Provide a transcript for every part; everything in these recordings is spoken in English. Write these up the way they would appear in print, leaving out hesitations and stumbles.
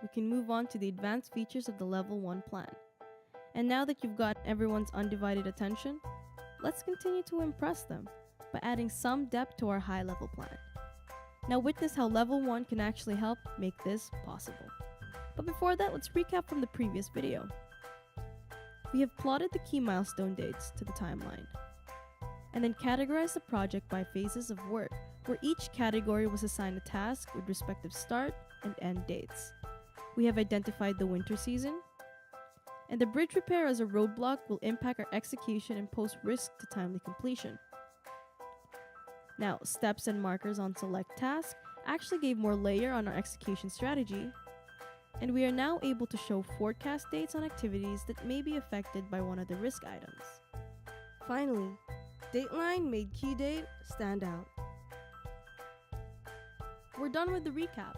we can move on to the advanced features of the Level 1 plan. And now that you've got everyone's undivided attention, let's continue to impress them by adding some depth to our high-level plan. Now witness how Level 1 can actually help make this possible. But before that, let's recap from the previous video. We have plotted the key milestone dates to the timeline, and then categorized the project by phases of work, where each category was assigned a task with respective start and end dates. We have identified the winter season, and the bridge repair as a roadblock will impact our execution and pose risk to timely completion. Now, steps and markers on select task actually gave more layer on our execution strategy, and we are now able to show forecast dates on activities that may be affected by one of the risk items. Finally, Dateline made key date stand out. We're done with the recap,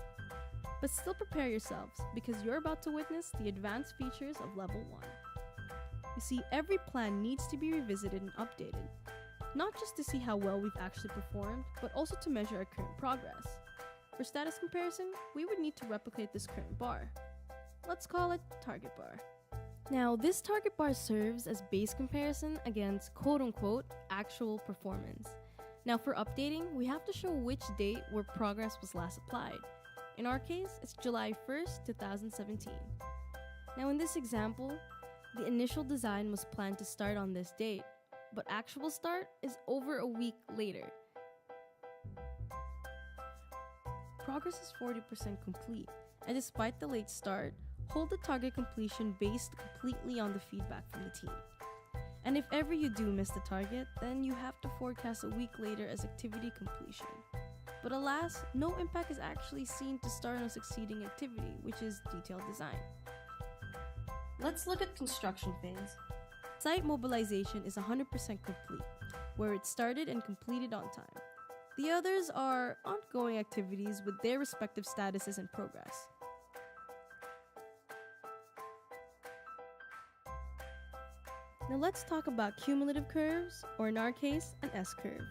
but still prepare yourselves because you're about to witness the advanced features of Level 1. You see, every plan needs to be revisited and updated, not just to see how well we've actually performed, but also to measure our current progress. For status comparison, we would need to replicate this current bar. Let's call it target bar. Now, this target bar serves as base comparison against quote-unquote actual performance. Now for updating, we have to show which date where progress was last applied. In our case, it's July 1st, 2017. Now in this example, the initial design was planned to start on this date, but actual start is over a week later. Progress is 40% complete, and despite the late start, hold the target completion based completely on the feedback from the team. And if ever you do miss the target, then you have to forecast a week later as activity completion. But alas, no impact is actually seen to start on a succeeding activity, which is detailed design. Let's look at construction phase. Site mobilization is 100% complete, where it started and completed on time. The others are ongoing activities with their respective statuses and progress. Now let's talk about cumulative curves, or in our case, an S-curve.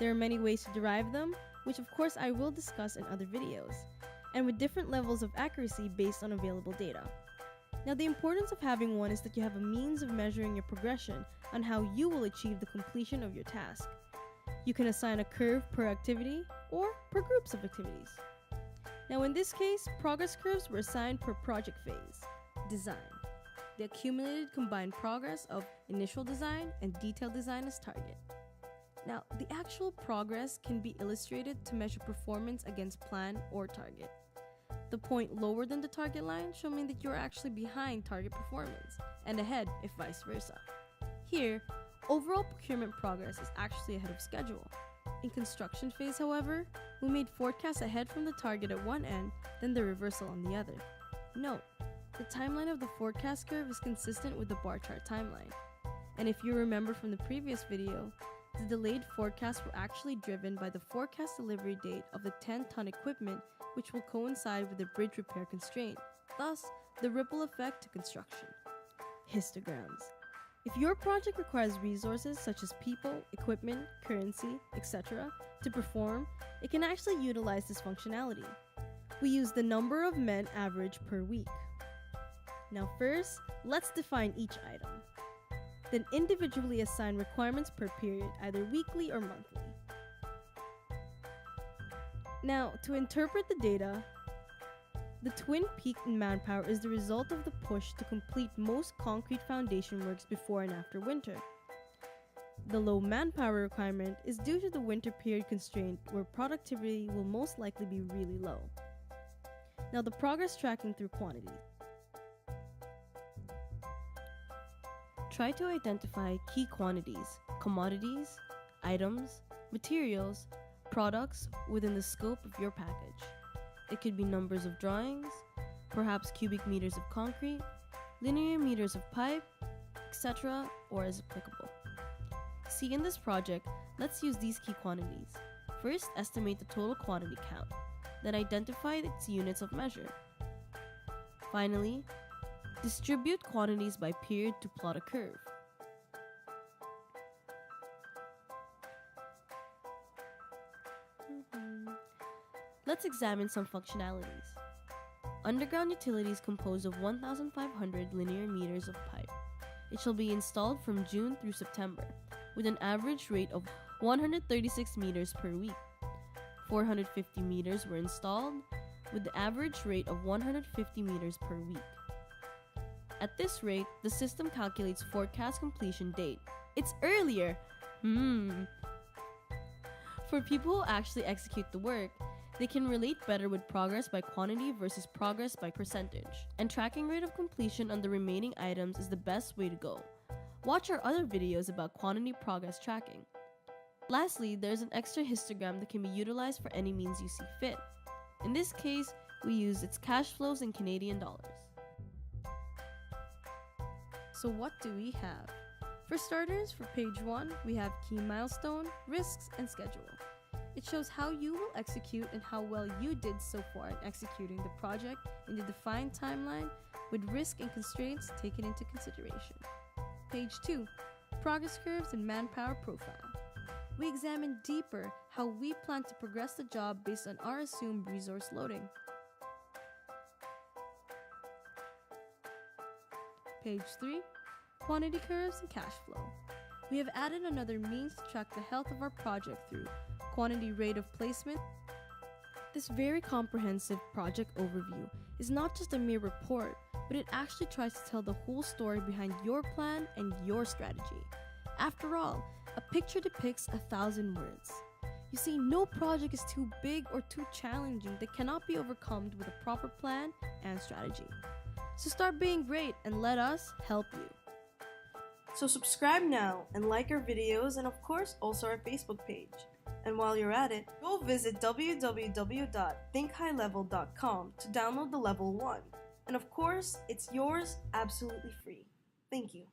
There are many ways to derive them, which of course I will discuss in other videos, and with different levels of accuracy based on available data. Now the importance of having one is that you have a means of measuring your progression on how you will achieve the completion of your task. You can assign a curve per activity or per groups of activities. Now in this case, progress curves were assigned per project phase, design. The accumulated combined progress of initial design and detailed design as target. Now, the actual progress can be illustrated to measure performance against plan or target. The point lower than the target line showing that you're actually behind target performance, and ahead if vice versa. Here, overall procurement progress is actually ahead of schedule. In construction phase, however, we made forecasts ahead from the target at one end, then the reversal on the other. Note, the timeline of the forecast curve is consistent with the bar chart timeline. And if you remember from the previous video, the delayed forecasts were actually driven by the forecast delivery date of the 10-ton equipment, which will coincide with the bridge repair constraint, thus the ripple effect to construction. Histograms. If your project requires resources such as people, equipment, currency, etc. to perform, it can actually utilize this functionality. We use the number of men average per week. Now first, let's define each item. Then individually assign requirements per period, either weekly or monthly. Now, to interpret the data, the twin peak in manpower is the result of the push to complete most concrete foundation works before and after winter. The low manpower requirement is due to the winter period constraint where productivity will most likely be really low. Now the progress tracking through quantity. Try to identify key quantities, commodities, items, materials, products within the scope of your package. It could be numbers of drawings, perhaps cubic meters of concrete, linear meters of pipe, etc., or as applicable. See, in this project, let's use these key quantities. First, estimate the total quantity count, then identify its units of measure. Finally, distribute quantities by period to plot a curve. Let's examine some functionalities. underground utility is composed of 1,500 linear meters of pipe. It shall be installed from June through September, with an average rate of 136 meters per week. 450 meters were installed, with the average rate of 150 meters per week. At this rate, the system calculates forecast completion date. It's earlier! For people who actually execute the work, they can relate better with progress by quantity versus progress by percentage. And tracking rate of completion on the remaining items is the best way to go. Watch our other videos about quantity progress tracking. Lastly, there's an extra histogram that can be utilized for any means you see fit. In this case, we use its cash flows in Canadian dollars. So what do we have? For starters, for page 1, we have key milestone, risks, and schedule. It shows how you will execute and how well you did so far in executing the project in the defined timeline with risk and constraints taken into consideration. Page 2, progress curves and manpower profile. We examine deeper how we plan to progress the job based on our assumed resource loading. Page 3, quantity curves and cash flow. We have added another means to track the health of our project through quantity rate of placement. This very comprehensive project overview is not just a mere report, but it actually tries to tell the whole story behind your plan and your strategy. After all, a picture depicts 1,000 words. You see, no project is too big or too challenging that cannot be overcome with a proper plan and strategy. So start being great and let us help you. So subscribe now and like our videos, and of course also our Facebook page. And while you're at it, go visit www.thinkhighlevel.com to download the level 1. And of course, it's yours absolutely free. Thank you.